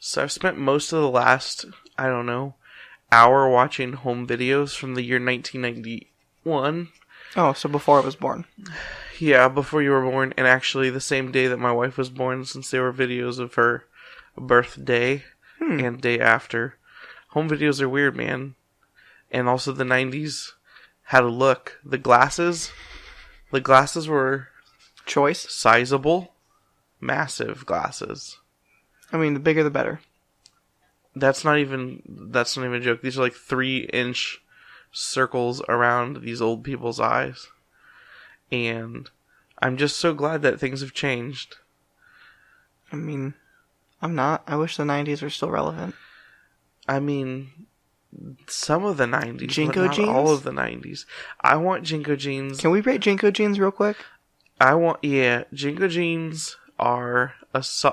So I've spent most of the last, I don't know, hour watching home videos from the year 1991. Oh, so before I was born. Yeah, before you were born, and actually the same day that my wife was born, since they were videos of her birthday and day after. Home videos are weird, man. And also the 90s had a look. The glasses were Choice? sizable, massive glasses. I mean, the bigger the better. That's not even a joke. These are like 3-inch circles around these old people's eyes. And I'm just so glad that things have changed. I mean, I'm not. I wish the 90s were still relevant. I mean, some of the 90s, Jinko but not jeans? all of the 90s. I want Jinko jeans. Can we rate Jinko jeans real quick? Jinko jeans are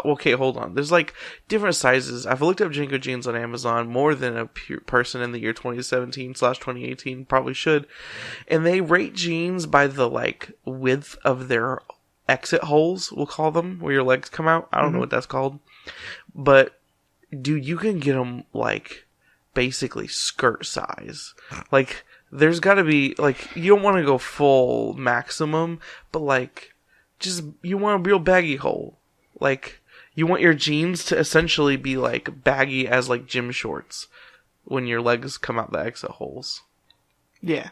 okay, hold on. There's like different sizes. I've looked up Jinko jeans on Amazon more than a person in the year 2017/2018 probably should. And they rate jeans by the like width of their exit holes, we'll call them, where your legs come out. I don't know what that's called. But dude, you can get them like basically skirt size. Like there's got to be like, you don't want to go full maximum, but like just, you want a real baggy hole. Like, you want your jeans to essentially be like baggy as like gym shorts when your legs come out the exit holes. Yeah.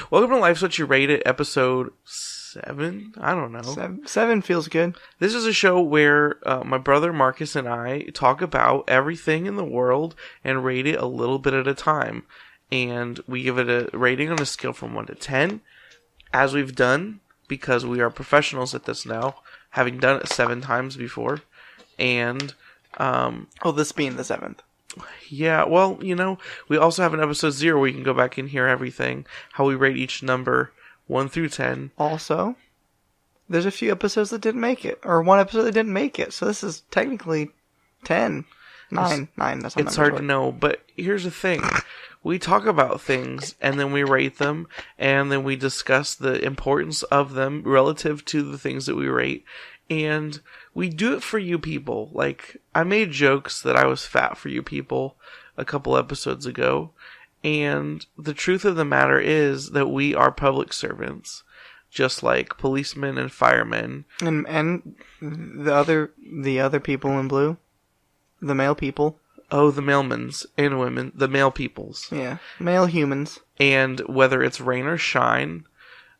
Welcome to Life's What You Rate It, episode 7? I don't know. 7 feels good. This is a show where my brother Marcus and I talk about everything in the world and rate it a little bit at a time. And we give it a rating on a scale from 1 to 10, as we've done, because we are professionals at this now, having done it 7 times before. And this being the 7th. Yeah, well, you know, we also have an episode 0 where you can go back and hear everything, how we rate each number 1 through 10. Also, there's a few episodes that didn't make it, or one episode that didn't make it, so this is technically 10. 9, that's not. It's hard to know, but here's the thing. We talk about things, and then we rate them, and then we discuss the importance of them relative to the things that we rate, and we do it for you people. Like, I made jokes that I was fat for you people a couple episodes ago, and the truth of the matter is that we are public servants, just like policemen and firemen. And the other people in blue, the male people. Oh, the mailmans and women, the male peoples. Yeah, male humans. And whether it's rain or shine,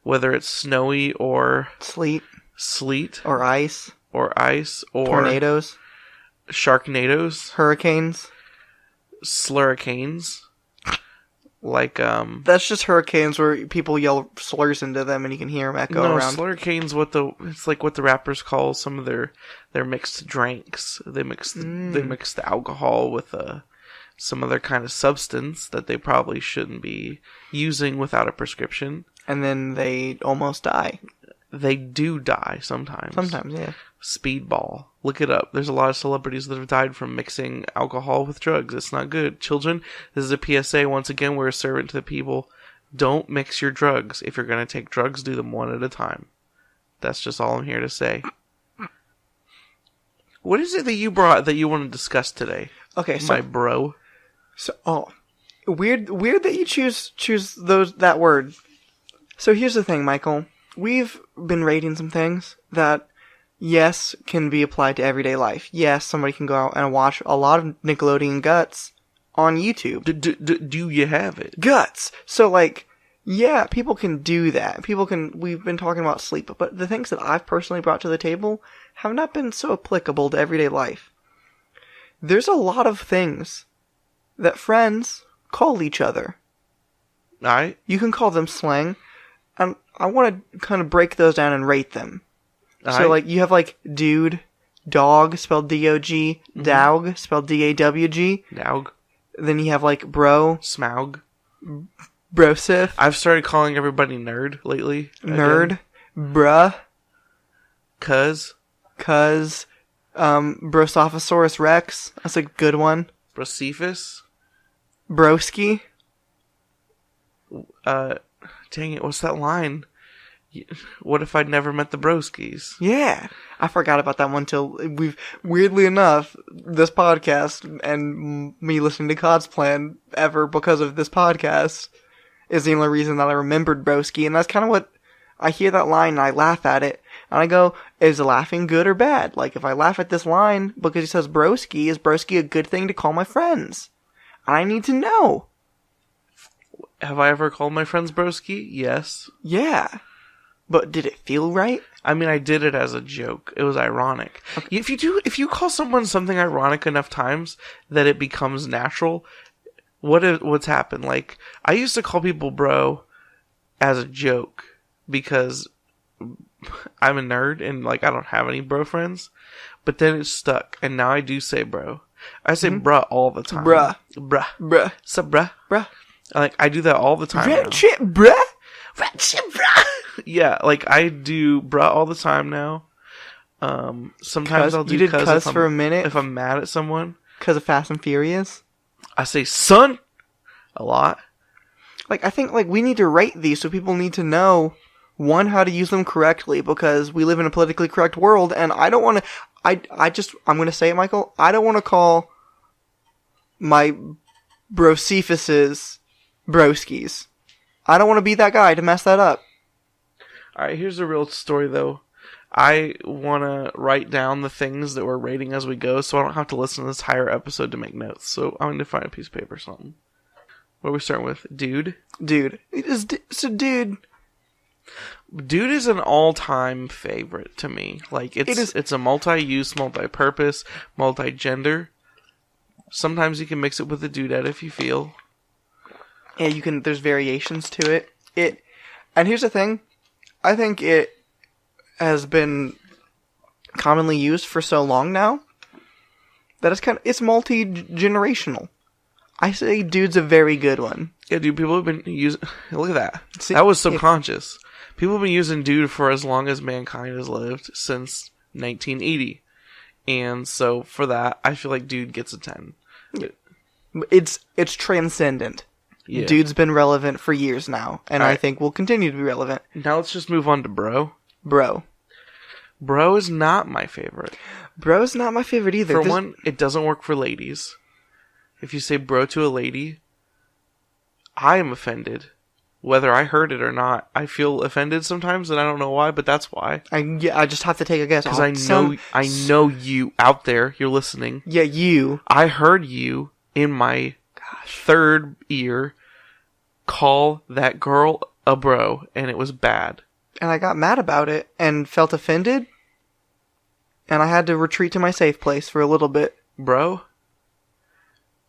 whether it's snowy or sleet, or ice, or tornadoes, sharknadoes, hurricanes, slurricanes. Like, that's just hurricanes where people yell slurs into them and you can hear them echo around. No, slurricanes, it's like what the rappers call some of their mixed drinks. They mix the alcohol with some other kind of substance that they probably shouldn't be using without a prescription. And then they almost die. They do die sometimes. Sometimes, yeah. Speedball. Look it up. There's a lot of celebrities that have died from mixing alcohol with drugs. It's not good. Children, this is a PSA. Once again, we're a servant to the people. Don't mix your drugs. If you're going to take drugs, do them one at a time. That's just all I'm here to say. What is it that you brought that you want to discuss today? Okay, so... my bro. So, weird that you choose that word. So here's the thing, Michael. We've been rating some things that, yes, can be applied to everyday life. Yes, somebody can go out and watch a lot of Nickelodeon Guts on YouTube. Do you have it? Guts! So, like, yeah, people can do that. We've been talking about sleep, but the things that I've personally brought to the table have not been so applicable to everyday life. There's a lot of things that friends call each other. Alright. You can call them slang. And I want to kind of break those down and rate them. So, like, you have, like, dude, dog, spelled D-O-G, dowg, spelled D-A-W-G. Dowg. Then you have, like, bro. Smaug. Brosif. I've started calling everybody nerd lately. Nerd. Again. Bruh. Cuz. Brosophosourus Rex. That's a good one. Brocephus. Broski. Dang it, what's that line? What if I'd never met the Broskis? Yeah. I forgot about that one till weirdly enough, this podcast and me listening to Cod's Plan ever because of this podcast is the only reason that I remembered Broski, and that's kind of what I hear that line and I laugh at it, and I go, is laughing good or bad? Like, if I laugh at this line because he says Broski, is Broski a good thing to call my friends? I need to know. Have I ever called my friends Broski? Yes. Yeah. But did it feel right? I mean, I did it as a joke. It was ironic. Okay. If you call someone something ironic enough times that it becomes natural, what's happened? Like, I used to call people bro as a joke because I'm a nerd and, like, I don't have any bro friends. But then it stuck, and now I do say bro. I say bruh all the time. Bruh. Bruh. Sup, bruh? Bruh. I do that all the time Red now. shit, bruh. Red shit, bruh. Yeah, like, I do bruh all the time now. Sometimes I'll do you did cuss for a minute if I'm mad at someone. Because of Fast and Furious? I say son a lot. Like, I think, like, we need to rate these so people need to know, one, how to use them correctly, because we live in a politically correct world, and I don't want to, I'm going to say it, Michael, I don't want to call my Brosophosuses broskies. I don't want to be that guy to mess that up. Alright, here's the real story, though. I want to write down the things that we're rating as we go, so I don't have to listen to this entire episode to make notes. So I'm going to find a piece of paper or something. What are we starting with? Dude? Dude. So, dude. Dude is an all-time favorite to me. Like, it's a multi-use, multi-purpose, multi-gender. Sometimes you can mix it with a dudette if you feel. Yeah, you can, there's variations to it. And here's the thing. I think it has been commonly used for so long now that it's multi-generational. I say dude's a very good one. Yeah, dude, people have been using... Look at that. See, that was subconscious. People have been using dude for as long as mankind has lived, since 1980. And so, for that, I feel like dude gets a 10. It's transcendent. Yeah. Dude's been relevant for years now, and I think will continue to be relevant. Now let's just move on to bro. Bro. Bro is not my favorite. Bro's not my favorite either. For one, it doesn't work for ladies. If you say bro to a lady, I am offended. Whether I heard it or not, I feel offended sometimes, and I don't know why, but that's why. I just have to take a guess. Because I know you out there, you're listening. Yeah, you. I heard you in my third ear call that girl a bro, and it was bad. And I got mad about it, and felt offended, and I had to retreat to my safe place for a little bit. Bro?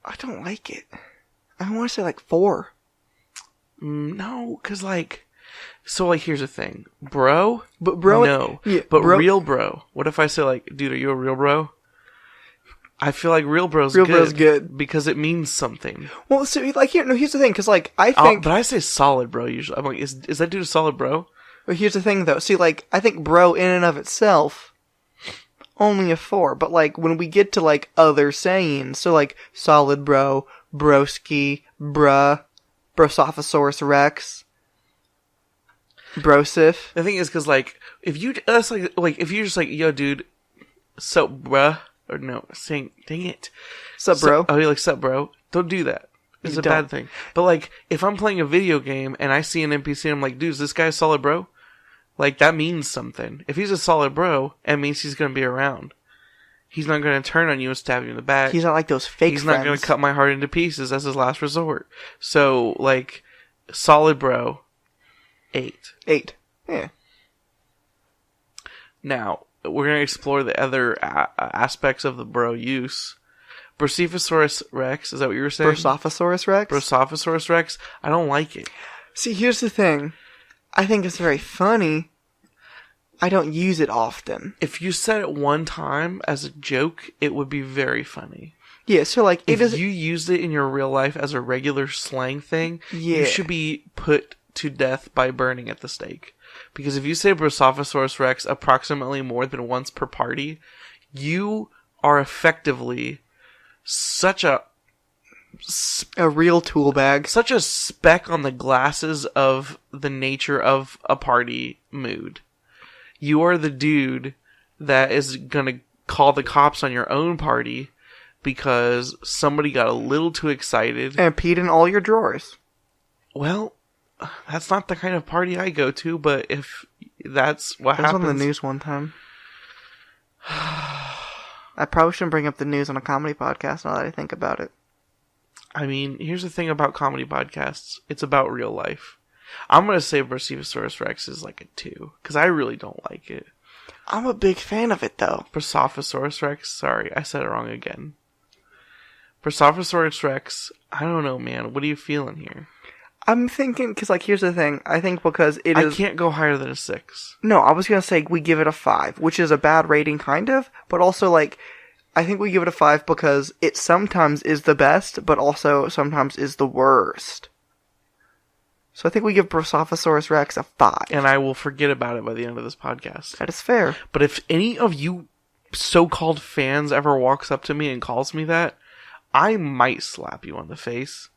I don't like it. I want to say like 4. No, because here's the thing. Bro? But bro... No. Yeah, but bro, real bro. What if I say, like, dude, are you a real bro? I feel like real bro's good. Because it means something. Well, so, like, here's the thing, because, like, I think... But I say solid bro usually. I'm like, is that dude a solid bro? But here's the thing, though. See, like, I think bro in and of itself, only a 4. But, like, when we get to, like, other sayings, so, like, solid bro, broski, bruh, Brosophosourus rex, brosif. The thing is, because, like, if you're just like, yo, dude, so, bruh, or no, saying, dang it. Sup, bro? Oh, you're like, sup, bro? Don't do that. It's a bad thing. But, like, if I'm playing a video game and I see an NPC and I'm like, dude, is this guy a solid bro? Like, that means something. If he's a solid bro, it means he's going to be around. He's not going to turn on you and stab you in the back. He's not like those fake friends. He's not going to cut my heart into pieces. That's his last resort. So, like, solid bro, 8. 8. Yeah. Now, we're going to explore the other aspects of the bro use. Brosophosourus rex, is that what you were saying? Brosophosourus rex? Brosophosourus rex? I don't like it. See, here's the thing. I think it's very funny. I don't use it often. If you said it one time as a joke, it would be very funny. Yeah, so like... If you used it in your real life as a regular slang thing, you should be put to death by burning at the stake. Because if you say Brosophosourus rex approximately more than once per party, you are effectively such a real tool bag. Such a speck on the glasses of the nature of a party mood. You are the dude that is gonna call the cops on your own party because somebody got a little too excited. And peed in all your drawers. Well, that's not the kind of party I go to, but if that's what happens... It was on the news one time. I probably shouldn't bring up the news on a comedy podcast now that I think about it. I mean, here's the thing about comedy podcasts. It's about real life. I'm going to say Brosophosourus Rex is like a 2, because I really don't like it. I'm a big fan of it, though. Brosophosourus Rex? Sorry, I said it wrong again. Brosophosourus Rex, I don't know, man. What are you feeling here? I'm thinking, because, like, here's the thing. I think because it is... I can't go higher than a 6. No, I was going to say we give it a 5, which is a bad rating, kind of. But also, like, I think we give it a 5 because it sometimes is the best, but also sometimes is the worst. So I think we give Brosophosourus Rex a 5. And I will forget about it by the end of this podcast. That is fair. But if any of you so-called fans ever walks up to me and calls me that, I might slap you on the face.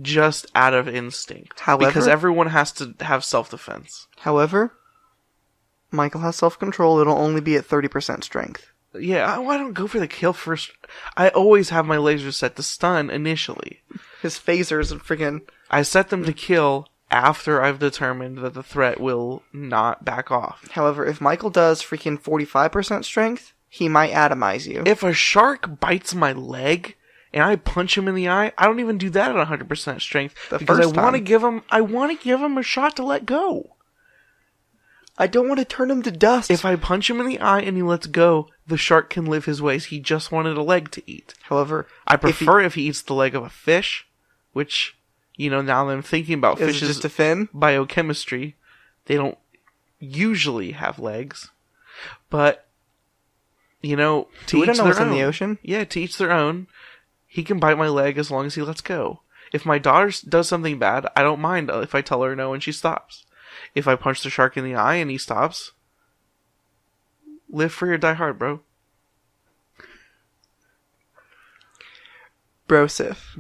Just out of instinct. However, because everyone has to have self-defense. However, Michael has self-control. It'll only be at 30% strength. Yeah, I don't go for the kill first. I always have my lasers set to stun initially. His phasers are freaking... I set them to kill after I've determined that the threat will not back off. However, if Michael does freaking 45% strength, he might atomize you. If a shark bites my leg... and I punch him in the eye, I don't even do that at 100% strength because I want to give him a shot to let go. I don't want to turn him to dust. If I punch him in the eye and he lets go, the shark can live his ways. He just wanted a leg to eat. However, I prefer if he eats the leg of a fish, which, now that I'm thinking about fishes, just a fin? Biochemistry, they don't usually have legs. But, to each their own. In the ocean? Yeah, to each their own. He can bite my leg as long as he lets go. If my daughter does something bad, I don't mind if I tell her no and she stops. If I punch the shark in the eye and he stops, live free or die hard, bro. Brosoph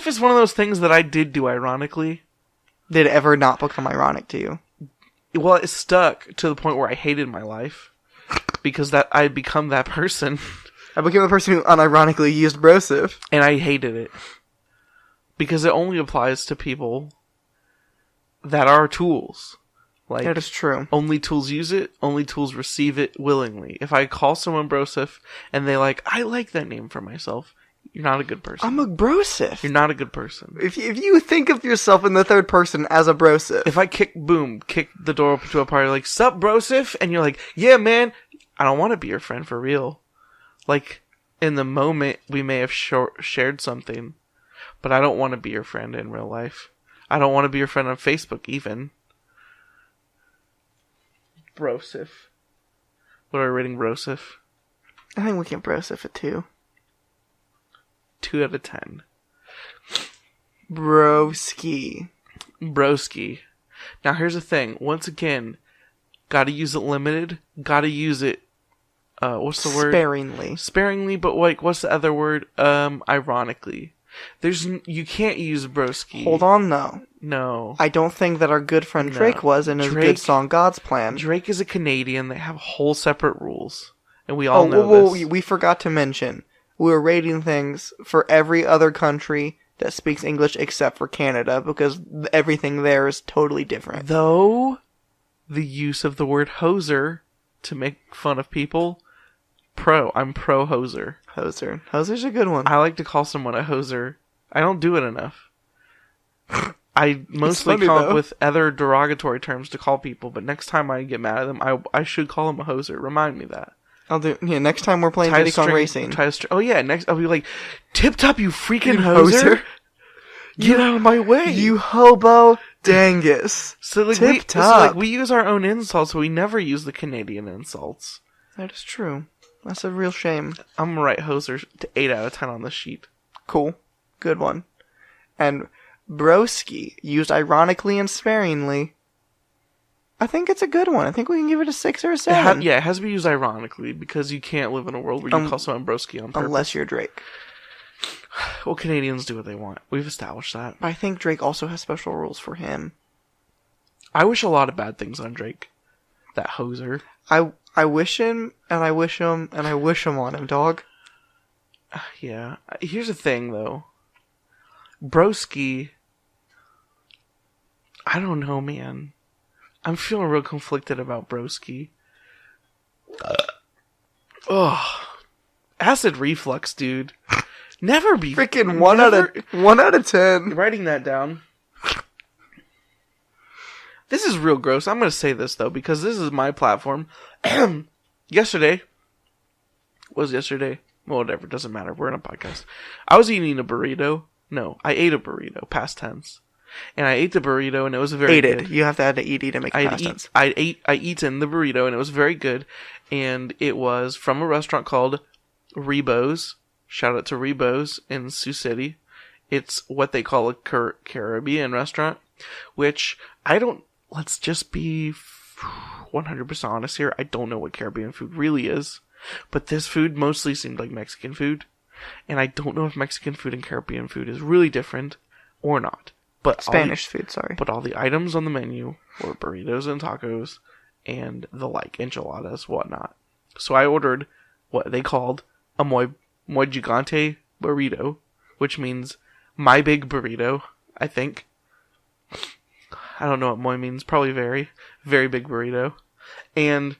is one of those things that I did do ironically. Did it ever not become ironic to you? Well, it stuck to the point where I hated my life. Because I had become that person. I became the person who unironically used Brosoph. And I hated it. Because it only applies to people that are tools. Like, that is true. Only tools use it, only tools receive it willingly. If I call someone Brosoph and they I like that name for myself, you're not a good person. I'm a Brosoph. You're not a good person. If you think of yourself in the third person as a Brosoph. If I kick the door open to a party like, sup Brosoph? And you're like, yeah man, I don't want to be your friend for real. Like, in the moment, we may have shared something, but I don't want to be your friend in real life. I don't want to be your friend on Facebook, even. Brosoph. What are we rating Brosoph? I think we can Brosoph a 2. 2 out of 10. Broski. Now, here's the thing. Once again, gotta use it limited. Gotta use it what's the word? Sparingly, but what's the other word? Ironically. You can't use Broski. Hold on, though. No. I don't think that our good friend Drake was in his good song God's Plan. Drake is a Canadian. They have whole separate rules. And we all know this. We forgot to mention. We were rating things for every other country that speaks English except for Canada because everything there is totally different. Though, the use of the word Hozer to make fun of people... I'm pro Hozer. Hozer's a good one. I like to call someone a Hozer. I don't do it enough. I mostly come up with other derogatory terms to call people, but next time I get mad at them, I should call them a Hozer. Remind me that. I'll do. Yeah, next time we're playing Diddy Kong Racing. Oh yeah, next I'll be like, tip top, you freaking Hozer. Get out of my way, you hobo dangus. So we use our own insults, so we never use the Canadian insults. That is true. That's a real shame. I'm gonna write Hozer to 8 out of 10 on this sheet. Cool. Good one. And Broski, used ironically and sparingly. I think it's a good one. I think we can give it a 6 or a 7. It has to be used ironically, because you can't live in a world where you call someone Broski on purpose. Unless you're Drake. Well, Canadians do what they want. We've established that. But I think Drake also has special rules for him. I wish a lot of bad things on Drake. That Hozer. I wish him, and I wish him, and I wish him on him, dog. Yeah. Here's the thing, though. Broski, I don't know, man. I'm feeling real conflicted about Broski. Ugh. Acid reflux, dude. Never be Freaking 1 out of 10. Writing that down. This is real gross. I'm going to say this, though, because this is my platform. Yesterday. Was yesterday? Well, whatever. Doesn't matter. We're in a podcast. I was eating a burrito. No, I ate a burrito. Past tense. And I ate the burrito, and it was very good. You have to add the ED to make it past tense. I eaten the burrito, and it was very good. And it was from a restaurant called Rebo's. Shout out to Rebo's in Sioux City. It's what they call a Caribbean restaurant, which I don't... Let's just be 100% honest here. I don't know what Caribbean food really is. But this food mostly seemed like Mexican food. And I don't know if Mexican food and Caribbean food is really different or not. But Spanish food, sorry. But all the items on the menu were burritos and tacos and the like, enchiladas, whatnot. So I ordered what they called a muy gigante burrito, which means my big burrito, I think. I don't know what muy means. Probably very, very big burrito. And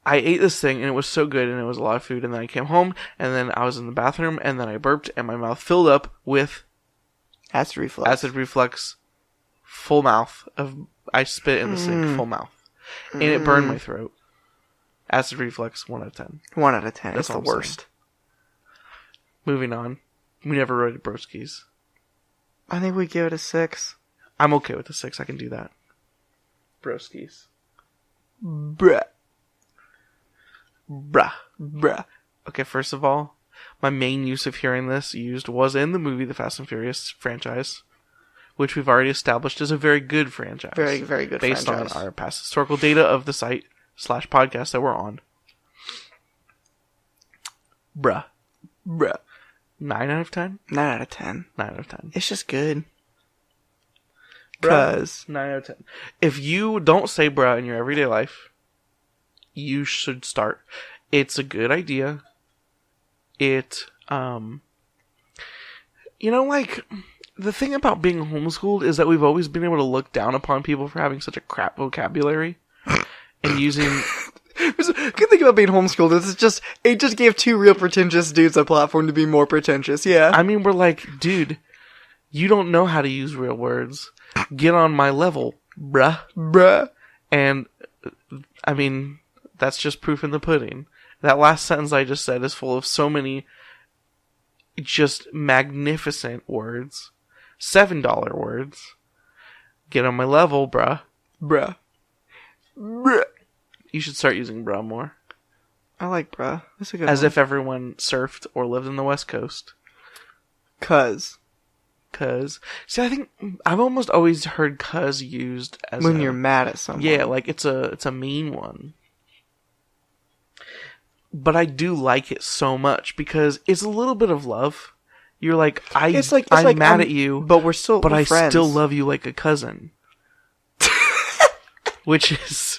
I ate this thing, and it was so good, and it was a lot of food. And then I came home, and then I was in the bathroom, and then I burped, and my mouth filled up with acid reflux. Acid reflux, full mouth of... I spit in the sink, full mouth. And it burned my throat. Acid reflux, 1 out of 10. 1 out of 10. That's the worst. Saying. Moving on. We never rated Broski's. I think we give it a 6. I'm okay with the 6. I can do that. Broski's. Bruh. Okay, first of all, my main use of hearing this used was in the movie The Fast and Furious franchise, which we've already established is a very good franchise. Very, very good based franchise. on our past historical data of the site / podcast that we're on. Bruh. 9 out of 10? 9 out of 10. 9 out of 10. It's just good. Bruh. 9 out of 10. If you don't say bruh in your everyday life, you should start. It's a good idea. It, you know, like, the thing about being homeschooled is that we've always been able to look down upon people for having such a crap vocabulary and using... Good thing about being homeschooled is it just gave 2 real pretentious dudes a platform to be more pretentious, yeah. I mean, we're like, dude, you don't know how to use real words. Get on my level, bruh. And, I mean, that's just proof in the pudding. That last sentence I just said is full of so many just magnificent words. $7 words. Get on my level, bruh. You should start using bruh more. I like bruh. That's a good As one. if everyone surfed or lived in the West Coast. Cuz. See, I think I've almost always heard cuz used as when you're mad at someone. Yeah, like it's a mean one. But I do like it so much because it's a little bit of love. You're like, I'm mad at you, but we're I friends. still love you like a cousin. Which is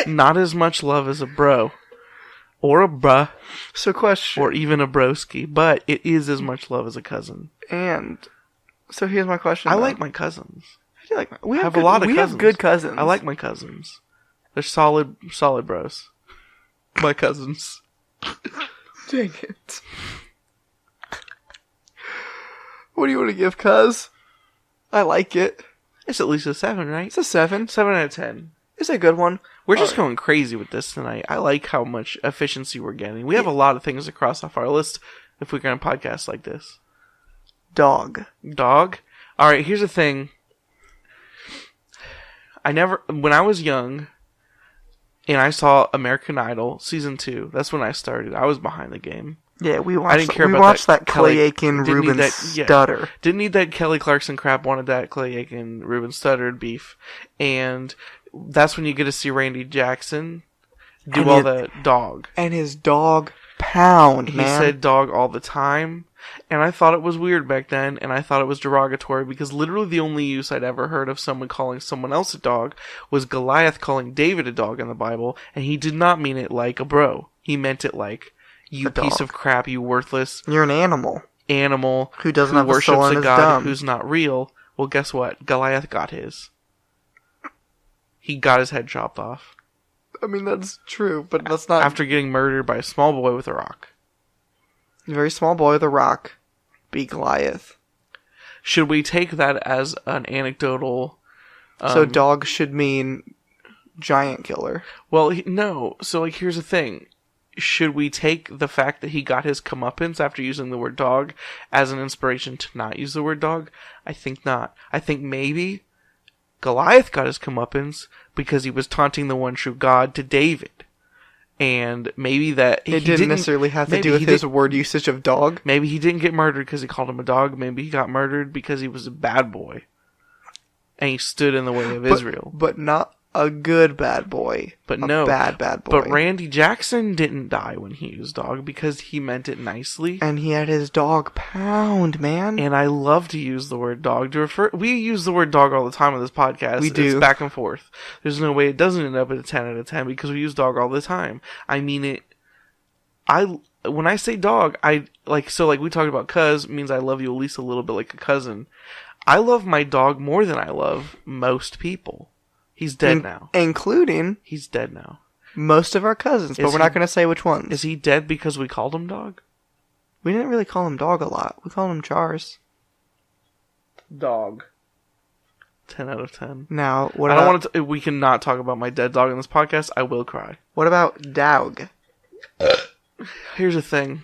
not as much love as a bro. Or a bruh. So question. Or even a broski. But it is as much love as a cousin. And so here's my question. I like my cousins. I do like we have a lot of cousins. We have good cousins. I like my cousins. They're solid bros. My cousins. Dang it. What do you want to give, cuz? I like it. It's at least a 7, right? It's a 7. 7 out of 10. It's a good one. We're just going crazy with this tonight. I like how much efficiency we're getting. We have a lot of things to cross off our list if we're going to podcast like this. Dog. Alright, here's the thing. When I was young, and I saw American Idol Season 2, that's when I started. I was behind the game. Yeah, we watched, I didn't care about that Clay Aiken Ruben stutter. Didn't need that Kelly Clarkson crap, wanted that Clay Aiken Ruben stuttered beef. And that's when you get to see Randy Jackson do the dog. And his dog pound, man. He said dog all the time. And I thought it was weird back then, and I thought it was derogatory, because literally the only use I'd ever heard of someone calling someone else a dog was Goliath calling David a dog in the Bible, and he did not mean it like a bro. He meant it like, You A piece dog. of crap, you worthless You're an animal animal who doesn't have a worships soul and a is god dumb. who's not real. Well, guess what? Goliath got his. He got his head chopped off. I mean, that's true, but that's not... After getting murdered by a small boy with a rock. A very small boy with a rock. Be Goliath. Should we take that as an anecdotal... So dog should mean giant killer. Well, no. So, like, here's the thing. Should we take the fact that he got his comeuppance after using the word dog as an inspiration to not use the word dog? I think not. I think maybe Goliath got his comeuppance because he was taunting the one true God to David. And maybe that... It didn't necessarily have to do with his word usage of dog. Maybe he didn't get murdered because he called him a dog. Maybe he got murdered because he was a bad boy. And he stood in the way of Israel. But not a good bad boy. But a no. bad boy. But Randy Jackson didn't die when he used dog because he meant it nicely. And he had his dog Pound, man. And I love to use the word dog to refer... We use the word dog all the time on this podcast. We do. It's back and forth. There's no way it doesn't end up at a 10 out of 10 because we use dog all the time. I mean it... When I say dog, we talked about cuz means I love you at least a little bit like a cousin. I love my dog more than I love most people. He's dead now. Including... He's dead now. Most of our cousins, but we're not going to say which ones. Is he dead because we called him dog? We didn't really call him dog a lot. We called him Charles. Dog. 10 out of 10. Now, I don't want to... We cannot talk about my dead dog in this podcast. I will cry. What about Dowg? Here's the thing.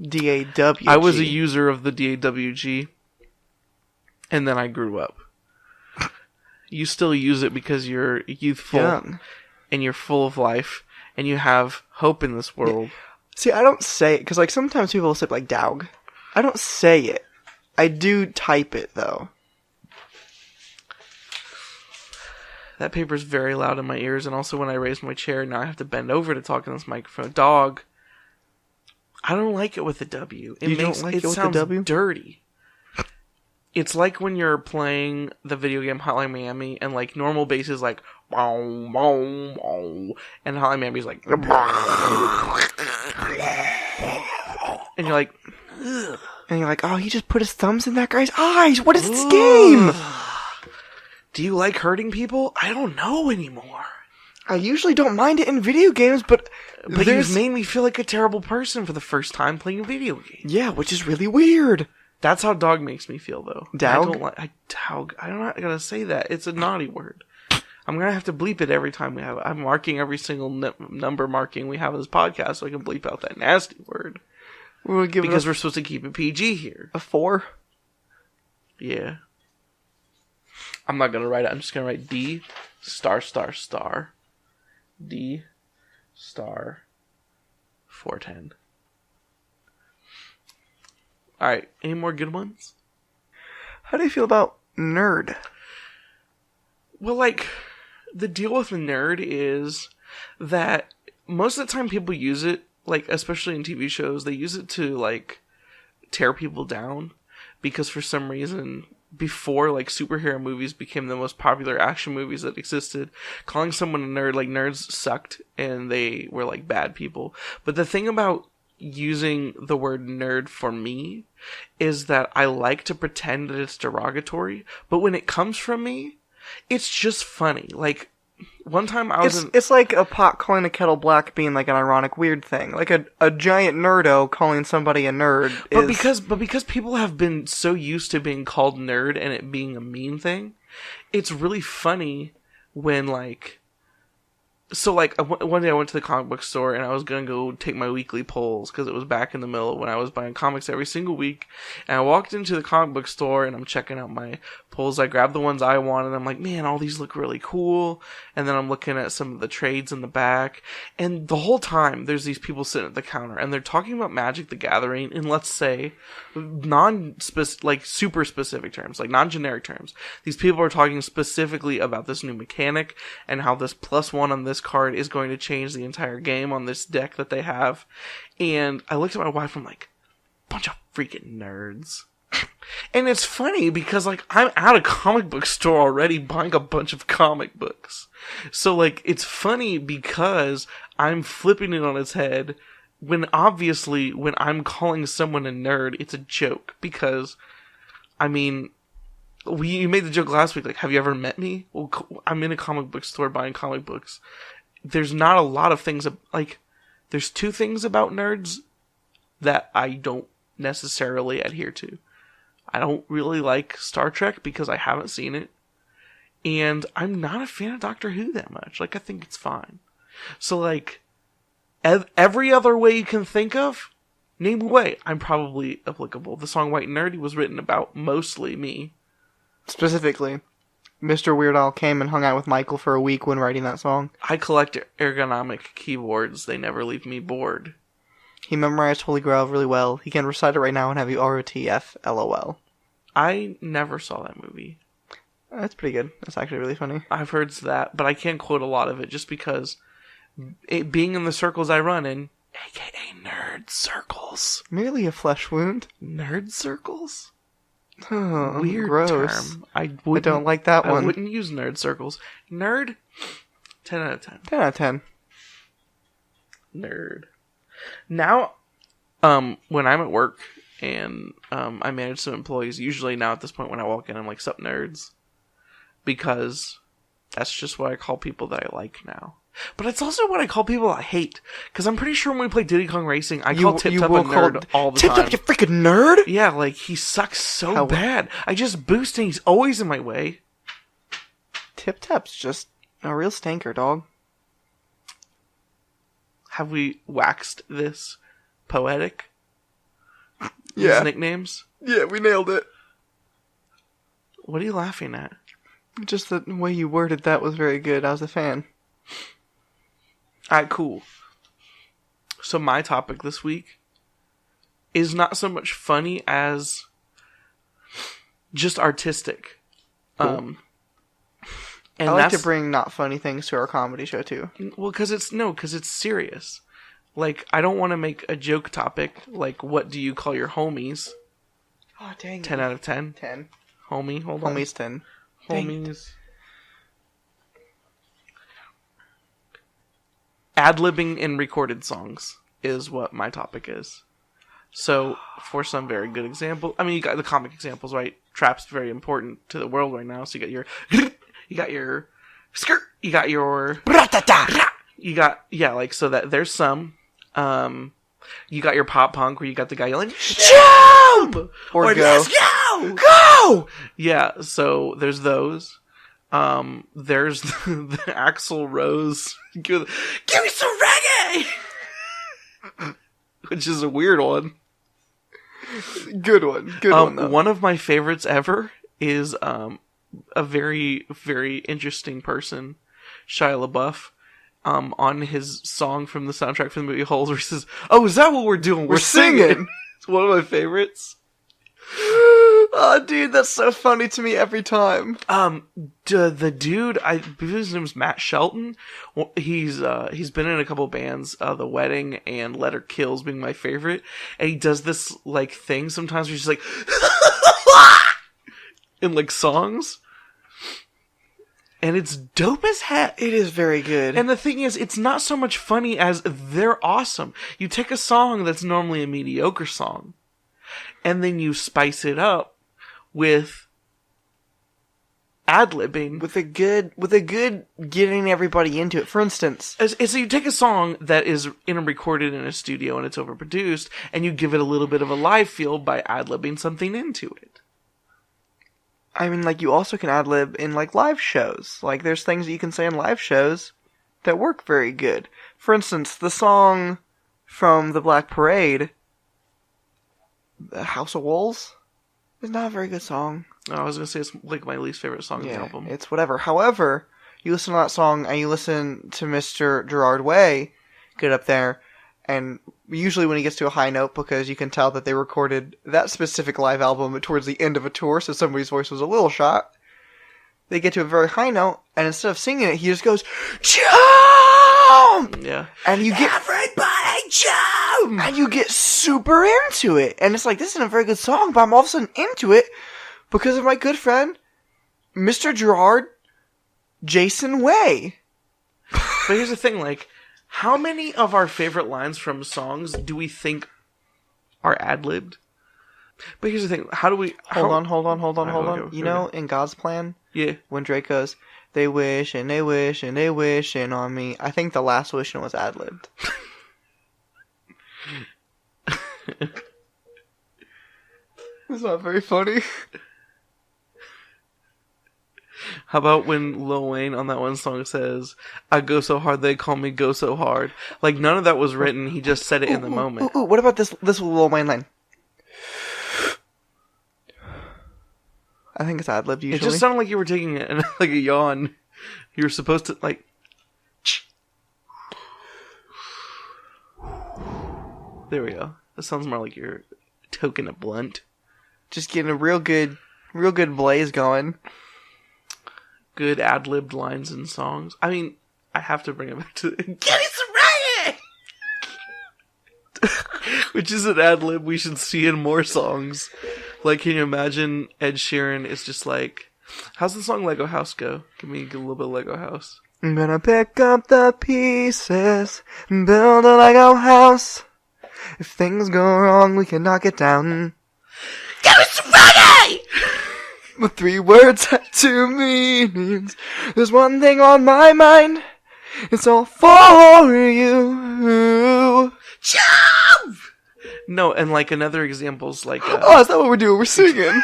D-A-W-G. I was a user of the DAWG. And then I grew up. You still use it because you're youthful. Young. And you're full of life. And you have hope in this world. See, I don't say it, because like sometimes people will say like Dowg. I don't say it. I do type it, though. That paper's very loud in my ears, and also when I raise my chair, now I have to bend over to talk in this microphone. Dog. I don't like it with a W. It sounds dirty. It's like when you're playing the video game Hotline Miami, and like normal bass is like, bow, bow, bow, and Hotline Miami's like, and you're like, ugh. And you're like, oh, he just put his thumbs in that guy's eyes. What is this game? Do you like hurting people? I don't know anymore. I usually don't mind it in video games, but you've made me feel like a terrible person for the first time playing a video game. Yeah, which is really weird. That's how dog makes me feel, though. Dog? Dog. I'm not gonna say that. It's a naughty word. I'm gonna have to bleep it every time we have it. I'm marking every single number marking we have in this podcast so I can bleep out that nasty word. Because we're supposed to keep it PG here. A 4? Yeah. I'm not gonna write it. I'm just gonna write D star star star. D star 410. Alright, any more good ones? How do you feel about nerd? Well, like, the deal with a nerd is that most of the time people use it, like, especially in TV shows, they use it to, like, tear people down. Because for some reason, before, like, superhero movies became the most popular action movies that existed, calling someone a nerd, like, nerds sucked, and they were, like, bad people. But the thing about using the word nerd for me is that I like to pretend that it's derogatory, but when it comes from me, it's just funny. Like, one time I was It's like a pot calling a kettle black being like an ironic weird thing. Like a giant nerdo calling somebody a nerd because people have been so used to being called nerd and it being a mean thing, it's really funny when, like... So, like, one day I went to the comic book store and I was going to go take my weekly polls because it was back in the middle when I was buying comics every single week. And I walked into the comic book store and I'm checking out my polls. I grabbed the ones I wanted and I'm like, man, all these look really cool. And then I'm looking at some of the trades in the back. And the whole time there's these people sitting at the counter and they're talking about Magic the Gathering in, let's say, super specific terms, like non-generic terms. These people are talking specifically about this new mechanic and how this +1 on this card is going to change the entire game on this deck that they have. And I looked at my wife and I'm like, bunch of freaking nerds. And it's funny because, like, I'm at a comic book store already buying a bunch of comic books. So, like, it's funny because I'm flipping it on its head when I'm calling someone a nerd, it's a joke because, I mean, you made the joke last week, like, have you ever met me? Well, I'm in a comic book store buying comic books. There's not a lot of things, like, there's two things about nerds that I don't necessarily adhere to. I don't really like Star Trek because I haven't seen it. And I'm not a fan of Doctor Who that much. Like, I think it's fine. So, like, every other way you can think of, name a way, I'm probably applicable. The song White Nerdy was written about mostly me. Specifically, Mr. Weird Al came and hung out with Michael for a week when writing that song. I collect ergonomic keyboards. They never leave me bored. He memorized Holy Grail really well. He can recite it right now and have you ROTF LOL. I never saw that movie. That's pretty good. That's actually really funny. I've heard that, but I can't quote a lot of it just because it being in the circles I run in, aka nerd circles. Merely a flesh wound. Nerd circles? Oh, weird gross. term. I don't like that one. I wouldn't use nerd circles. Nerd? 10 out of 10. 10 out of 10. Nerd. Now, when I'm at work and I manage some employees, usually now at this point when I walk in, I'm like, sup nerds? Because that's just what I call people that I like now. But it's also what I call people I hate. Because I'm pretty sure when we play Diddy Kong Racing, I call Tip Top a nerd all the time. Tip Top, you freaking nerd? Yeah, like, he sucks so bad. I just boost and he's always in my way. Tip Tap's just a real stinker, dog. Have we waxed this poetic? Yeah. These nicknames? Yeah, we nailed it. What are you laughing at? Just the way you worded that was very good. I was a fan. Alright, cool. So my topic this week is not so much funny as just artistic. Cool. And I like to bring not funny things to our comedy show too. Well, because it's serious. Like, I don't want to make a joke topic like, what do you call your homies? Oh, dang. 10 out of 10? 10. Homie, hold on. Homies 10. Homies. Ad-libbing in recorded songs is what my topic is. So, for some very good example, I mean, you got the comic examples, right? Trap's very important to the world right now, so you got your skirt, you got your you got, yeah, like, so that there's some, you got your pop punk where you got the guy yelling, jump! Or go. Let's go! Go! Yeah, so there's those. There's the Axl Rose, give me some reggae! Which is a weird one. Good one. Good one, though. One of my favorites ever is, a very, very interesting person, Shia LaBeouf, on his song from the soundtrack for the movie Hozer, he says, "Oh, is that what we're doing? We're singing!" It's one of my favorites. Oh, dude, that's so funny to me every time. The dude, I believe his name's Matt Shelton. He's been in a couple bands, The Wedding and Letter Kills being my favorite. And he does this, like, thing sometimes where he's like, in, like, songs. And it's dope as heck. It is very good. And the thing is, it's not so much funny as they're awesome. You take a song that's normally a mediocre song, and then you spice it up with ad-libbing. With a good getting everybody into it. For instance, so you take a song that is recorded in a studio and it's overproduced, and you give it a little bit of a live feel by ad-libbing something into it. I mean, like, you also can ad-lib in, like, live shows. Like, there's things that you can say in live shows that work very good. For instance, the song from the Black Parade, The House of Wolves, is not a very good song. No, I was going to say it's, like, my least favorite song in the album. It's whatever. However, you listen to that song and you listen to Mr. Gerard Way get up there, and usually when he gets to a high note, because you can tell that they recorded that specific live album towards the end of a tour, so somebody's voice was a little shot. They get to a very high note, and instead of singing it, he just goes, jump! Yeah. And you get, everybody jump! And you get super into it. And it's like, this isn't a very good song, but I'm all of a sudden into it because of my good friend, Mr. Gerard Jason Way. But here's the thing, like, How many of our favorite lines from songs do we think are ad-libbed? But here's the thing. How do we... Hold on. Okay. You know, in God's plan, Yeah. when Drake goes, they wish and they wish and they wishing on me, I think the last wishing was ad-libbed. It's not very funny. How about when Lil Wayne on that one song says, I go so hard, they call me go so hard. Like, none of that was written. He just said it in the moment. Ooh, what about this Lil Wayne line? I think it's ad-libbed usually. It just sounded like you were taking it like a yawn. You were supposed to, like... There we go. That sounds more like you're toking a blunt. Just getting a real good blaze going. Good ad-libbed lines in songs. I mean, I have to bring it back to... Get it right! Which is an ad-lib we should see in more songs. Like, can you imagine Ed Sheeran is just like... How's the song Lego House go? Give me a little bit of Lego House. I'm gonna pick up the pieces and build a Lego house. If things go wrong, we can knock it down. Get it ready! The 3 words have 2 meanings. There's one thing on my mind. It's all for you. Jump! No, and like another example's like... Oh, is that what we're doing? We're singing.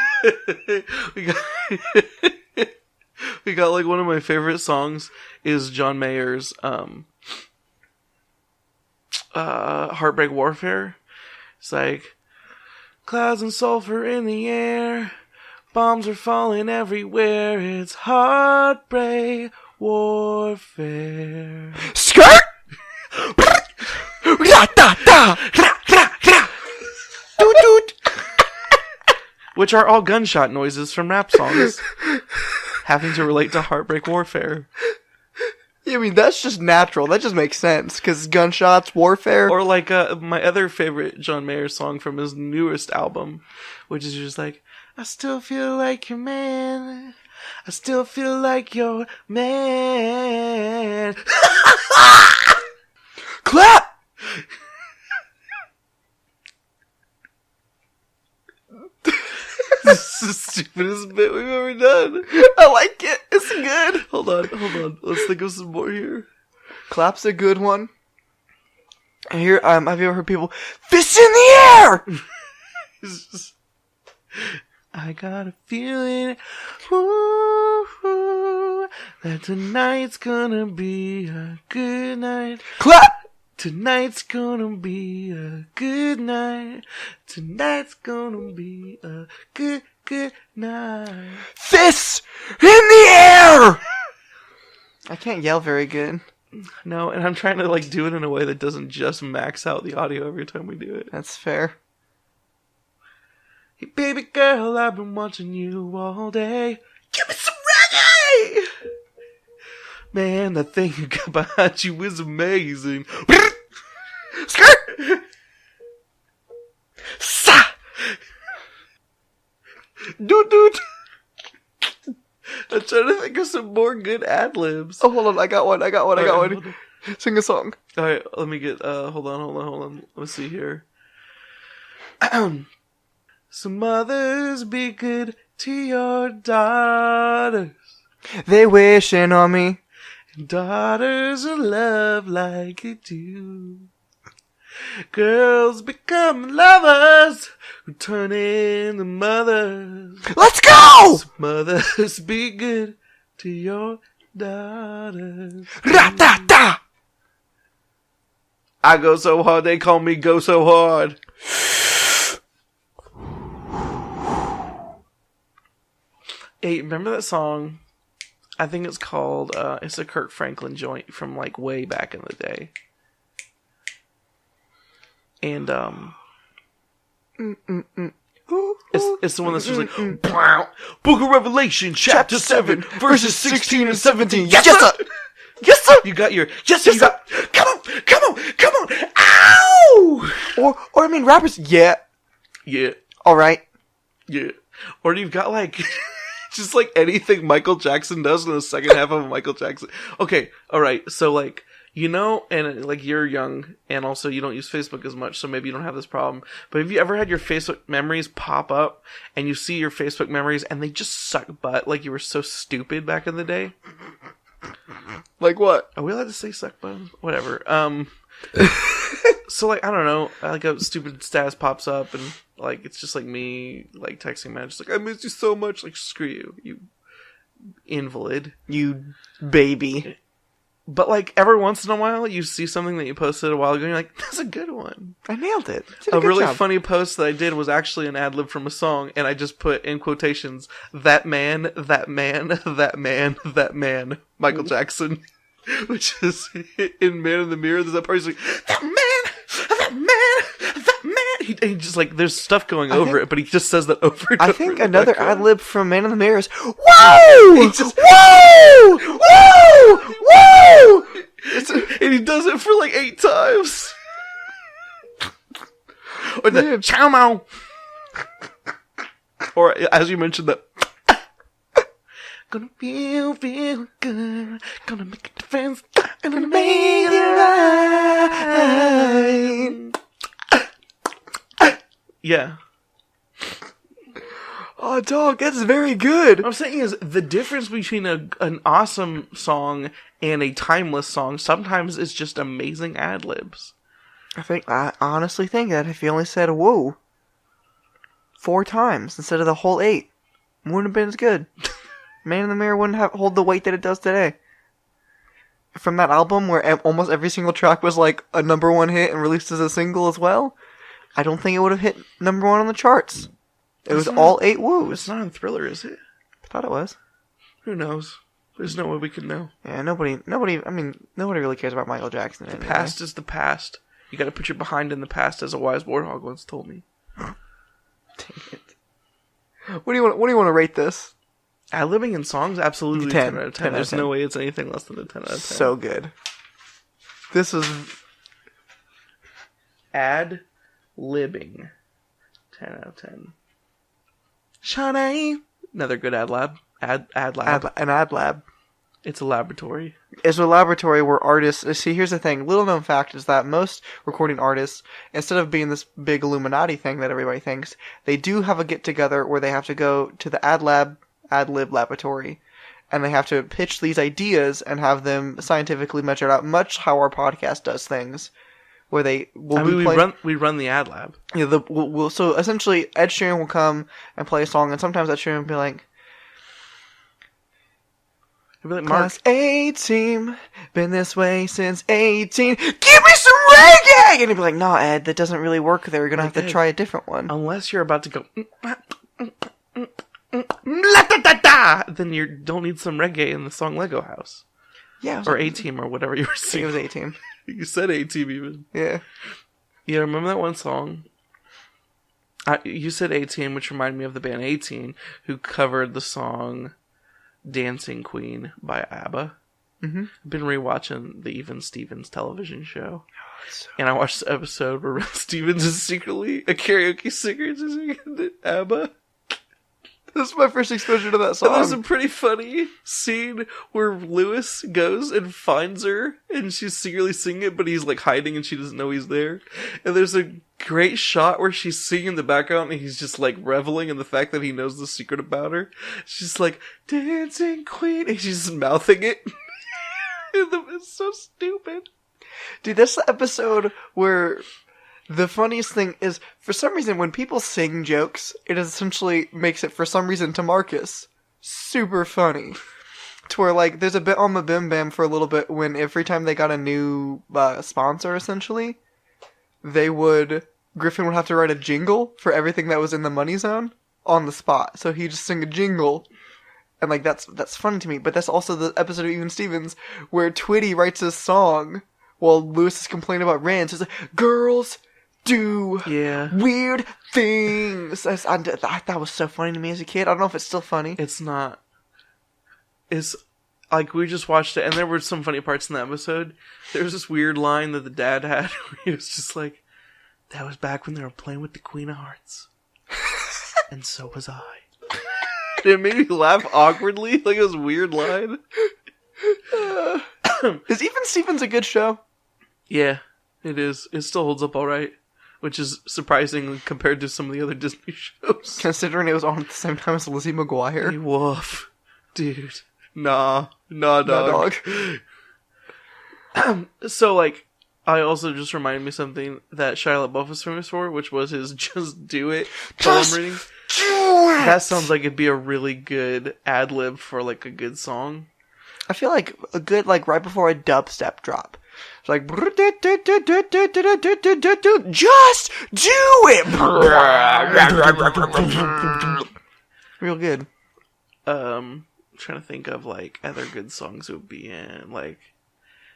we got like one of my favorite songs is John Mayer's Heartbreak Warfare. It's like, clouds and sulfur in the air, bombs are falling everywhere, it's heartbreak warfare. Skirt! Which are all gunshot noises from rap songs having to relate to heartbreak warfare. I mean, that's just natural. That just makes sense, because gunshots, warfare. Or like my other favorite John Mayer song from his newest album, which is just like, I still feel like your man. I still feel like your man. Clap! This is the stupidest bit we've ever done. I like it. It's good. Hold on. Let's think of some more here. Clap's a good one. I hear, have you ever heard people, fists in the air! I got a feeling, ooh, that tonight's gonna be a good night. Clap! Tonight's gonna be a good night. Tonight's gonna be a good night. Fists in the air! I can't yell very good. No, and I'm trying to like do it in a way that doesn't just max out the audio every time we do it. That's fair. Hey, baby girl, I've been watching you all day. Give me some reggae! Man, the thing you got behind you is amazing. Skirt! Sa! Doot. I'm trying to think of some more good ad-libs. Oh, hold on. I got one. Sing a song. Alright, let me get, hold on. Let's see here. Some mothers be good to your daughters. They wishing on me. Daughters will love like you do. Girls become lovers who turn into mothers. Let's go! So mothers be good to your daughters. Ra-ta-ta! I go so hard, they call me go so hard. Hey, remember that song? I think it's called, it's a Kirk Franklin joint from like way back in the day. And, it's the one that's just like, Book of Revelation, chapter 7, verses 16 and 17. Yes, sir! Yes, sir! You got your, yes, you got, come on! Ow! Or I mean, rappers, yeah. Alright. Yeah. Or you've got like, just like anything Michael Jackson does in the second half of Michael Jackson. Okay, alright, so like, You know, and like you're young, and also you don't use Facebook as much, so maybe you don't have this problem. But have you ever had your Facebook memories pop up, and you see your Facebook memories, and they just suck butt, like you were so stupid back in the day? Like what? Are we allowed to say suck butt? Whatever. So like I don't know, like a stupid status pops up, and like it's just like me like texting man, just like I miss you so much. Like screw you, you invalid, You baby. But, like, every once in a while, you see something that you posted a while ago, and you're like, that's a good one. I nailed it. A really funny post that I did was actually an ad-lib from a song, and I just put, in quotations, that man, that man, that man, that man, Michael Jackson. Which is, in Man in the Mirror, there's that part he's like, that man, that man, that man. He just, like, there's stuff going over it, but he just says that over and over. I think another ad-lib from Man in the Mirror is, whoa! Just, whoa! Whoa! Whoa! And he does it for like 8 times. Or the chow mau. Or as you mentioned, the gonna feel good, gonna make a difference, gonna make it right. Yeah. Oh, dog, that's very good. What I'm saying is, the difference between an awesome song and a timeless song sometimes is just amazing ad-libs. I honestly think that if you only said whoa 4 times instead of the whole 8, it wouldn't have been as good. Man in the Mirror wouldn't hold the weight that it does today. From that album where almost every single track was like a #1 hit and released as a single as well, I don't think it would have hit #1 on the charts. It was all 8 woos. It's not on Thriller, is it? I thought it was. Who knows? There's no way we can know. Yeah, nobody really cares about Michael Jackson anyway. The past is the past. You gotta put your behind in the past, as a wise warthog once told me. Dang it. What do you want to rate this? Ad-libbing in songs? Absolutely 10 out of 10. There's no way it's anything less than a 10 out of 10. So good. This is... Ad-libbing. 10 out of 10. Shanae! Another good ad lab. Ad lab. An ad lab. It's a laboratory. It's a laboratory where artists... See, here's the thing. Little known fact is that most recording artists, instead of being this big Illuminati thing that everybody thinks, they do have a get-together where they have to go to the ad-lib laboratory, and they have to pitch these ideas and have them scientifically measured out, much how our podcast does things. Where they will we run the ad lab. Yeah, so essentially Ed Sheeran will come and play a song, and sometimes Ed Sheeran will be like, Mark, Class A team, been this way since 18. Give me some reggae! And he'd be like, nah, Ed, that doesn't really work there. You're gonna have to try a different one. Unless you're about to go, then you don't need some reggae in the song Lego House. Yeah. Or A-Team or whatever you were singing. It was A-Team. You said A-Team even. Yeah. Yeah, remember that one song? You said A-Team, which reminded me of the band A-Team, who covered the song Dancing Queen by ABBA. Mm-hmm. I've been rewatching the Even Stevens television show. And I watched the episode where Ren Stevens is secretly a karaoke singer singing ABBA. This is my first exposure to that song. And there's a pretty funny scene where Lewis goes and finds her, and she's secretly singing it, but he's like hiding and she doesn't know he's there. And there's a great shot where she's singing in the background and he's just like reveling in the fact that he knows the secret about her. She's like, Dancing Queen, and she's just mouthing it. It's so stupid. Dude, that's the episode where... The funniest thing is, for some reason, when people sing jokes, it essentially makes it, for some reason, to Marcus, super funny. To where, like, there's a bit on the Bim Bam for a little bit when every time they got a new sponsor, essentially, Griffin would have to write a jingle for everything that was in the money zone on the spot. So he'd just sing a jingle. And, like, that's funny to me. But that's also the episode of Even Stevens where Twitty writes a song while Lewis is complaining about Rand. So it's like, girls... do weird things. That was so funny to me as a kid. I don't know if it's still funny. It's not. It's like we just watched it, and there were some funny parts in the episode. There was this weird line that the dad had where he was just like, that was back when they were playing with the Queen of Hearts. And so was I. It made me laugh awkwardly, like it was a weird line. Is Even Stevens a good show? Yeah, it is. It still holds up all right, which is surprising compared to some of the other Disney shows. Considering it was on at the same time as Lizzie McGuire. Hey, woof. Dude. Nah, dog. So, like, I also just reminded me something that Shia LaBeouf was famous for, which was his Just Do It poem reading. Do it! That sounds like it'd be a really good ad-lib for, like, a good song. I feel like a good, like, right before a dubstep drop. It's like, just do it! Real good. Trying to think of, like, other good songs it would be in, like,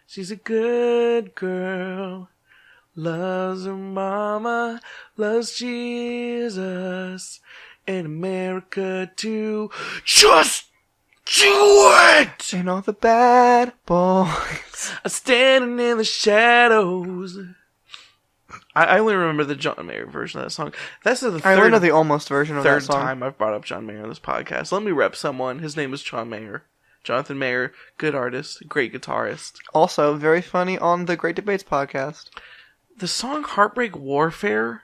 she's a good girl, loves her mama, loves Jesus, and America too. Just do it! And all the bad boys are standing in the shadows. I only remember the John Mayer version of that song. That's the I only know the almost version of that song. Third time I've brought up John Mayer on this podcast. Let me rep someone. His name is John Mayer. Jonathan Mayer, good artist, great guitarist. Also, very funny on the Great Debates podcast. The song Heartbreak Warfare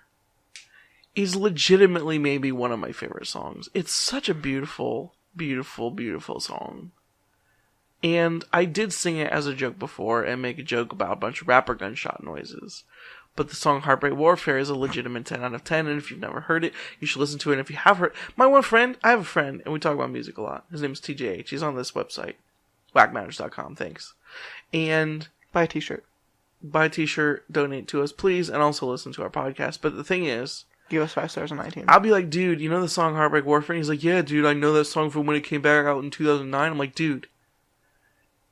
is legitimately maybe one of my favorite songs. It's such a beautiful, beautiful, beautiful song. And I did sing it as a joke before and make a joke about a bunch of rapper gunshot noises. But the song Heartbreak Warfare is a legitimate 10 out of 10, and if you've never heard it, you should listen to it. And if you have heard... I have a friend, and we talk about music a lot. His name is TJH. He's on this website. WackMatters.com, thanks. And... Buy a t-shirt. Buy a t-shirt, donate to us, please, and also listen to our podcast. But the thing is... Give us 5 stars on iTunes. I'll be like, dude, you know the song Heartbreak Warfare? And he's like, yeah, dude, I know that song from when it came back out in 2009. I'm like, dude,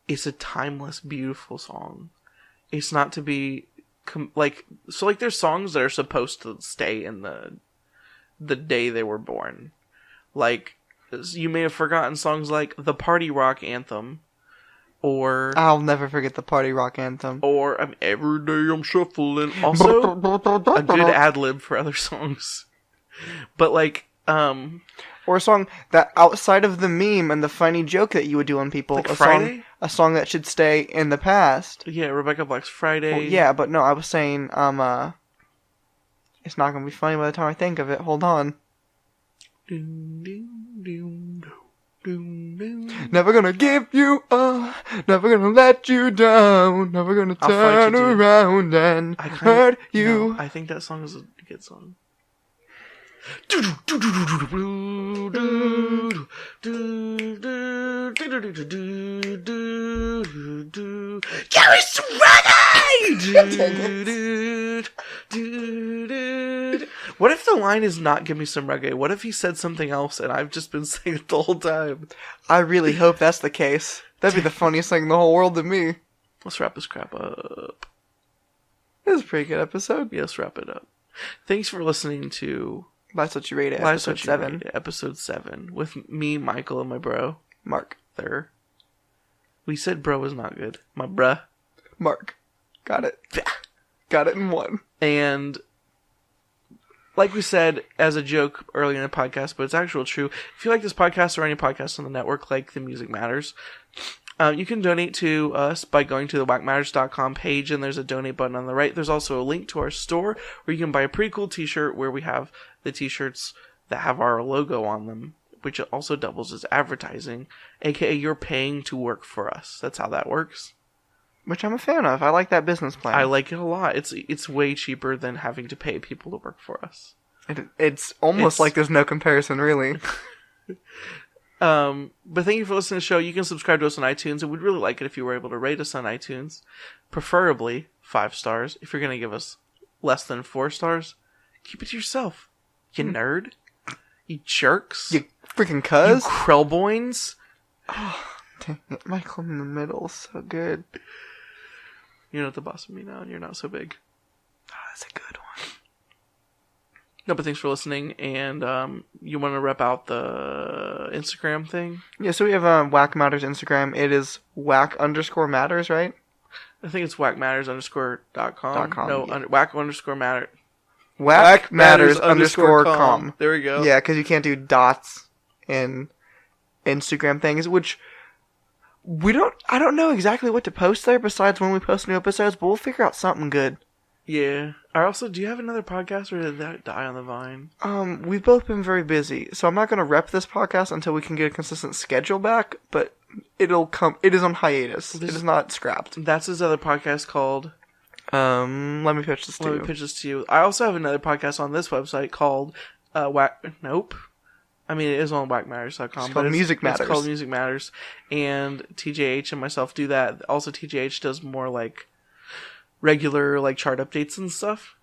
it's a timeless, beautiful song. It's not to be... there's songs that are supposed to stay in the day they were born. Like, you may have forgotten songs like the Party Rock Anthem, or... I'll never forget the Party Rock Anthem. Or, Every Day I'm Shuffling. Also, a good ad-lib for other songs. But, like, Or a song that, outside of the meme and the funny joke that you would do on people, like Friday? A song that should stay in the past. Yeah, Rebecca Black's Friday. Well, yeah, but no, I was saying, it's not gonna be funny by the time I think of it. Hold on. Never gonna give you up, never gonna let you down, never gonna turn around and hurt you. No, I think that song is a good song. Gary What if the line is not "Give me some reggae"? What if he said something else and I've just been saying it the whole time? I really hope that's the case. That'd be the funniest thing in the whole world to me. Let's wrap this crap up. It was a pretty good episode. Yeah, let's wrap it up. Thanks for listening to Life's What You Rate It, episode 7. Episode 7. With me, Michael, and my bro. Mark. There. We said bro is not good. My bruh. Mark. Got it. Got it in one. And like we said as a joke earlier in the podcast, but it's actually true. If you like this podcast or any podcast on the network, like The Music Matters, you can donate to us by going to the WackMatters.com page, and there's a donate button on the right. There's also a link to our store where you can buy a pretty cool t-shirt where we have the t-shirts that have our logo on them, which also doubles as advertising, aka you're paying to work for us. That's how that works. Which I'm a fan of. I like that business plan. I like it a lot. It's way cheaper than having to pay people to work for us. It's almost like there's no comparison, really. But thank you for listening to the show. You can subscribe to us on iTunes, and we'd really like it if you were able to rate us on iTunes. Preferably 5 stars. If you're going to give us less than 4 stars, keep it to yourself. You nerd. You jerks. You freaking cuz. You krellboins. Oh, dang it. Michael in the middle is so good. You're not the boss of me now, and you're not so big. Oh, that's a good one. No, but thanks for listening, and you want to rep out the Instagram thing? Yeah, so we have WackMatters Instagram. It is Wack_Matters, right? I think it's WackMatters_.com. No, yeah. Wack_Matter. WackMatters_com. There we go. Yeah, because you can't do dots in Instagram things, which I don't know exactly what to post there besides when we post new episodes, but we'll figure out something good. Yeah. Do you have another podcast, or did that die on the vine? We've both been very busy, so I'm not going to rep this podcast until we can get a consistent schedule back, but it'll come. It is on hiatus. It is not scrapped. That's his other podcast called... Let me pitch this to you. Let me pitch this to you. I also have another podcast on this website called Nope. I mean, it is on WackMatters.com. It's called Music Matters. It's called Music Matters. And TJH and myself do that. Also, TJH does more, like, regular, like, chart updates and stuff.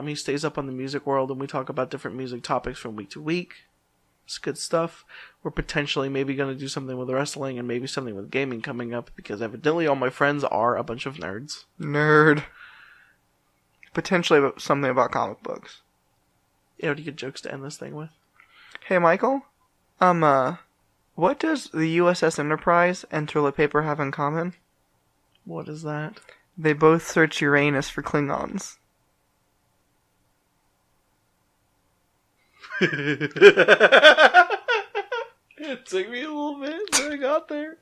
He stays up on the music world, and we talk about different music topics from week to week. It's good stuff. We're potentially maybe going to do something with wrestling and maybe something with gaming coming up, because evidently all my friends are a bunch of nerds. Nerd. Potentially something about comic books. Yeah, what do you get jokes to end this thing with? Hey, Michael. What does the USS Enterprise and toilet paper have in common? What is that? They both search Uranus for Klingons. It took me a little bit, but I got there.